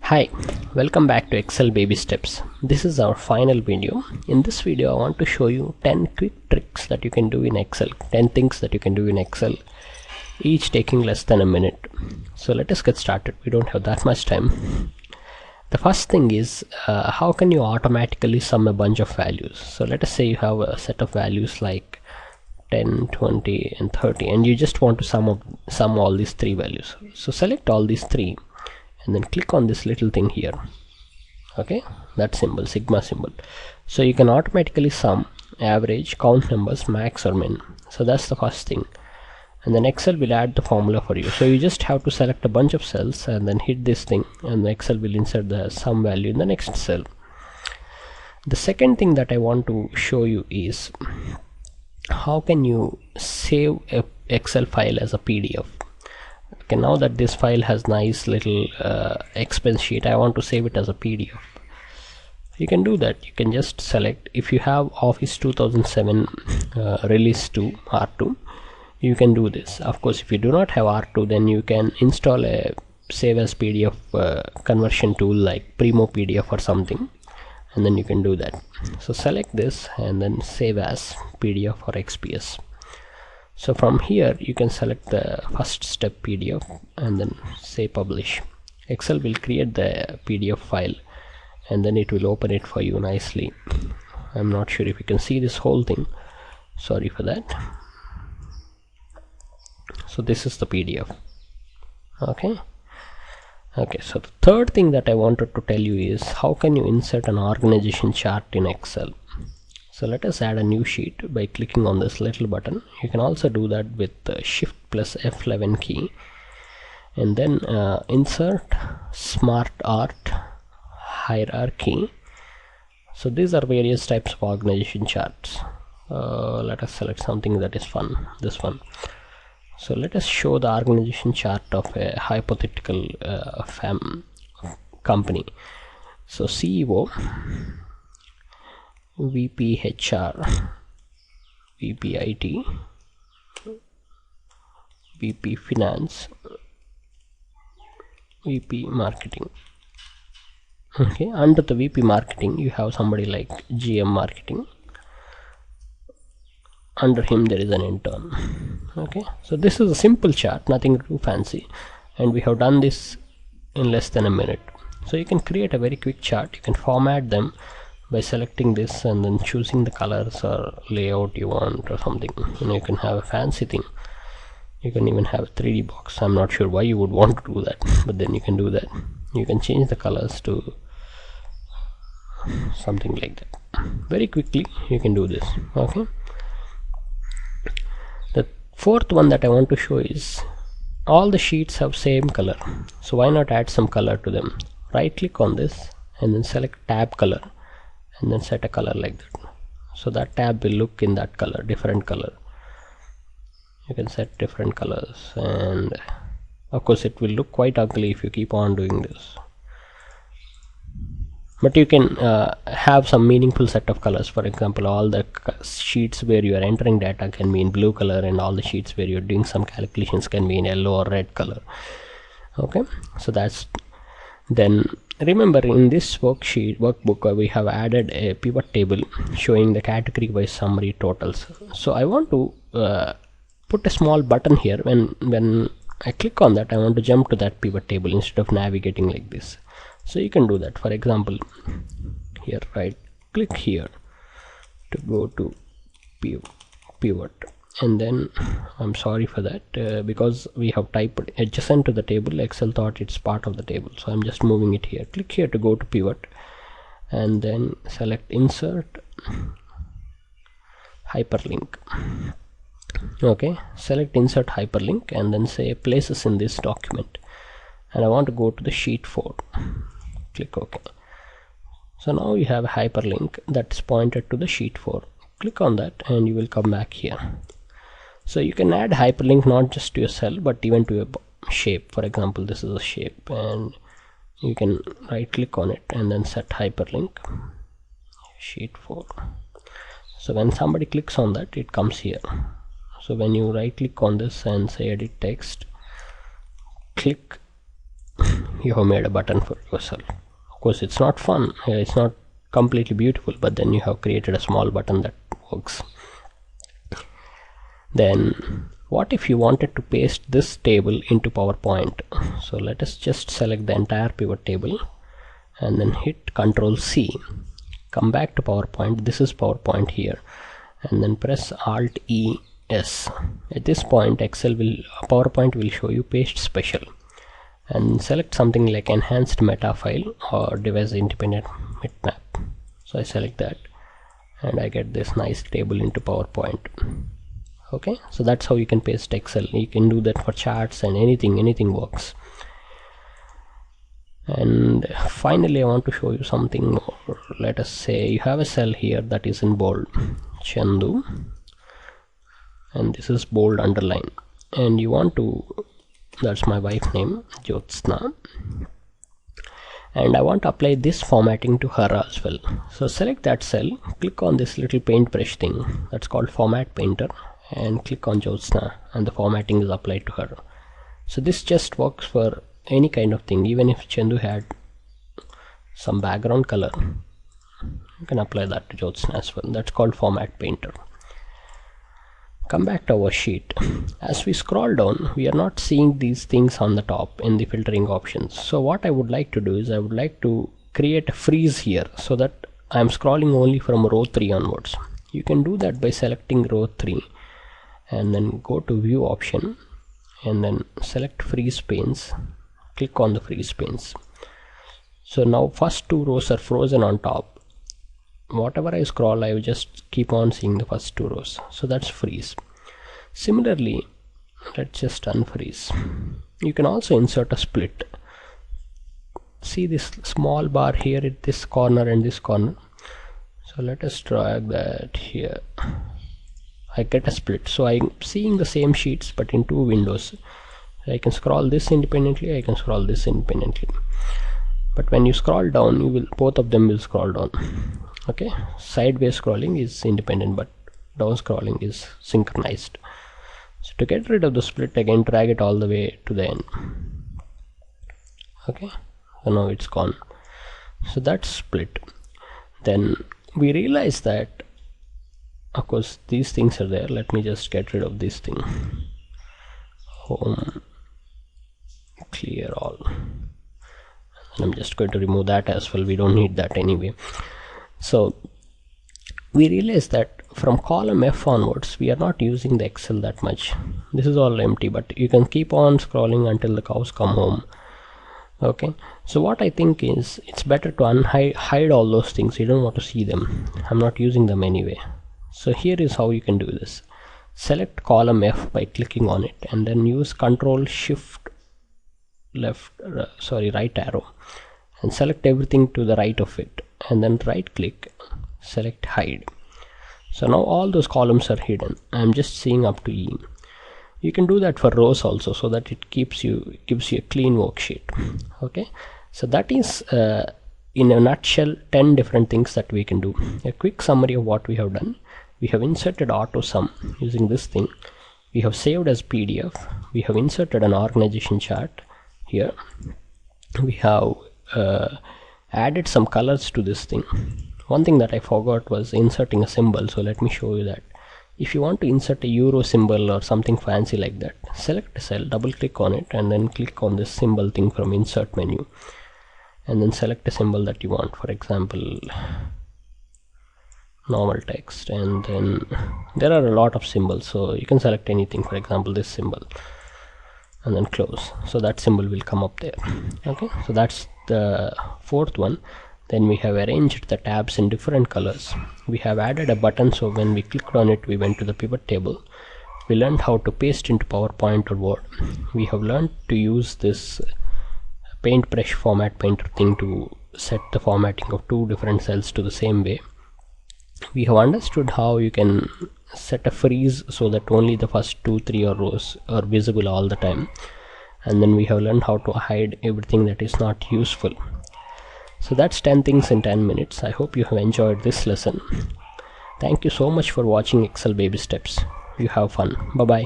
Hi, welcome back to Excel Baby Steps. This is our final video. In this video I want to show you 10 quick tricks that you can do in Excel, 10 things that you can do in Excel, each taking less than a minute. So let us get started. We don't have that much time. The first thing is how can you automatically sum a bunch of values. So let us say you have a set of values like 10, 20 and 30 and you just want to sum all these three values. So select all these three and then click on this little thing here. Okay, that symbol, sigma symbol. So you can automatically sum, average, count numbers, max or min. So that's the first thing, and then Excel will add the formula for you. So you just have to select a bunch of cells and then hit this thing, and Excel will insert the sum value in the next cell. The second thing that I want to show you is how can you save a Excel file as a PDF. Okay, now that this file has nice little expense sheet, I want to save it as a PDF. You can do that. You can just select, if you have Office 2007 release 2 R2, you can do this. Of course, if you do not have R2, then you can install a save as PDF conversion tool like Primo PDF or something, and then you can do that. So select this and then save as PDF or XPS. So from here you can select the first step PDF and then say publish. Excel will create the PDF file and then it will open it for you nicely. I'm not sure if you can see this whole thing, sorry for that. So this is the PDF. Okay, so the third thing that I wanted to tell you is how can you insert an organization chart in Excel. So let us add a new sheet by clicking on this little button. You can also do that with Shift plus F11 key, and then insert Smart Art Hierarchy. So these are various types of organization charts. Let us select something that is fun, this one. So let us show the organization chart of a hypothetical company. So CEO, VP HR, VP IT, VP Finance, VP Marketing. Okay, under the VP Marketing you have somebody like GM Marketing. Under him there is an intern. Okay, so this is a simple chart, nothing too fancy, and we have done this in less than a minute. So you can create a very quick chart. You can format them by selecting this and then choosing the colors or layout you want or something. You can have a fancy thing. You can even have a 3D box. I'm not sure why you would want to do that, but then you can do that. You can change the colors to something like that. Very quickly you can do this. Okay, the fourth one that I want to show is all the sheets have same color, so why not add some color to them. Right click on this and then select tab color and then set a color like that. So that tab will look in that color, different color. You can set different colors, and of course it will look quite ugly if you keep on doing this, but you can have some meaningful set of colors. For example, all the sheets where you are entering data can be in blue color, and all the sheets where you're doing some calculations can be in yellow or red color. Okay, so that's, then remember in this workbook we have added a pivot table showing the category wise summary totals. So I want to put a small button here. When I click on that, I want to jump to that pivot table instead of navigating like this. So you can do that. For example, here right click here to go to pivot, and then I'm sorry for that, because we have typed adjacent to the table, Excel thought it's part of the table, so I'm just moving it here. Click here to go to pivot and then select insert hyperlink. Okay, select insert hyperlink and then say places in this document, and I want to go to the sheet 4. Click OK. So now you have a hyperlink that's pointed to the sheet 4. Click on that and you will come back here. So you can add hyperlink not just to your cell but even to a shape. For example, this is a shape, and you can right click on it and then set hyperlink sheet 4. So when somebody clicks on that, it comes here. So when you right click on this and say edit text, click you have made a button for yourself. Of course it's not fun, it's not completely beautiful, but then you have created a small button that works. Then what if you wanted to paste this table into PowerPoint? So let us just select the entire pivot table and then hit Ctrl C. Come back to PowerPoint. This is PowerPoint here, and then press Alt E S. At this point PowerPoint will show you paste special, and select something like enhanced meta file or device independent bitmap. So I select that and I get this nice table into PowerPoint. Okay, so that's how you can paste Excel. You can do that for charts and anything works. And finally I want to show you something more. Let us say you have a cell here that is in bold, Chandu, and this is bold underline, and you want to, that's my wife's name, Jyotsna, and I want to apply this formatting to her as well. So select that cell, click on this little paintbrush thing that's called Format Painter, and click on Jyotsna, and the formatting is applied to her. So this just works for any kind of thing. Even if Chandu had some background color, you can apply that to Jyotsna as well. That's called Format Painter. Come back to our sheet. As we scroll down, we are not seeing these things on the top in the filtering options. So what I would like to do is I would like to create a freeze here so that I'm scrolling only from row 3 onwards. You can do that by selecting row 3 and then go to view option and then select freeze panes. Click on the freeze panes. So now first 2 rows are frozen on top. Whatever I scroll, I will just keep on seeing the first 2 rows. So that's freeze. Similarly, let's just unfreeze. You can also insert a split. See this small bar here at this corner and this corner. So let us drag that here. I get a split. So I'm seeing the same sheets but in 2 windows. I can scroll this independently, I can scroll this independently. But when you scroll down, both of them will scroll down. Okay, sideways scrolling is independent, but down scrolling is synchronized. So to get rid of the split, again drag it all the way to the end. Okay, so now it's gone. So that's split. Then we realize that, of course, these things are there. Let me just get rid of this thing. Home, clear all. And I'm just going to remove that as well. We don't need that anyway. So we realize that from column F onwards, we are not using the Excel that much. This is all empty, but you can keep on scrolling until the cows come home. Okay, so what I think is it's better to hide all those things. You don't want to see them. I'm not using them anyway. So here is how you can do this. Select column F by clicking on it, and then use Ctrl Shift right arrow, and select everything to the right of it, and then right click, select hide. So now all those columns are hidden. I'm just seeing up to E. You can do that for rows also, so that it gives you a clean worksheet. Okay, so that is in a nutshell 10 different things that we can do. A quick summary of what we have done. We have inserted auto sum using this thing. We have saved as PDF. We have inserted an organization chart here. We have added some colors to this thing. One thing that I forgot was inserting a symbol, so let me show you that. If you want to insert a euro symbol or something fancy like that, select a cell, double click on it, and then click on this symbol thing from insert menu, and then select a symbol that you want. For example, normal text, and then there are a lot of symbols, so you can select anything. For example, this symbol, and then close. So that symbol will come up there. Okay, so that's the fourth one. Then we have arranged the tabs in different colors. We have added a button, so when we clicked on it, we went to the pivot table. We learned how to paste into PowerPoint or Word. We have learned to use this paintbrush format painter thing to set the formatting of 2 different cells to the same way. We have understood how you can set a freeze so that only the first 2-3 rows are visible all the time. And then we have learned how to hide everything that is not useful. So that's 10 things in 10 minutes. I hope you have enjoyed this lesson. Thank you so much for watching Excel Baby Steps. You have fun. Bye bye.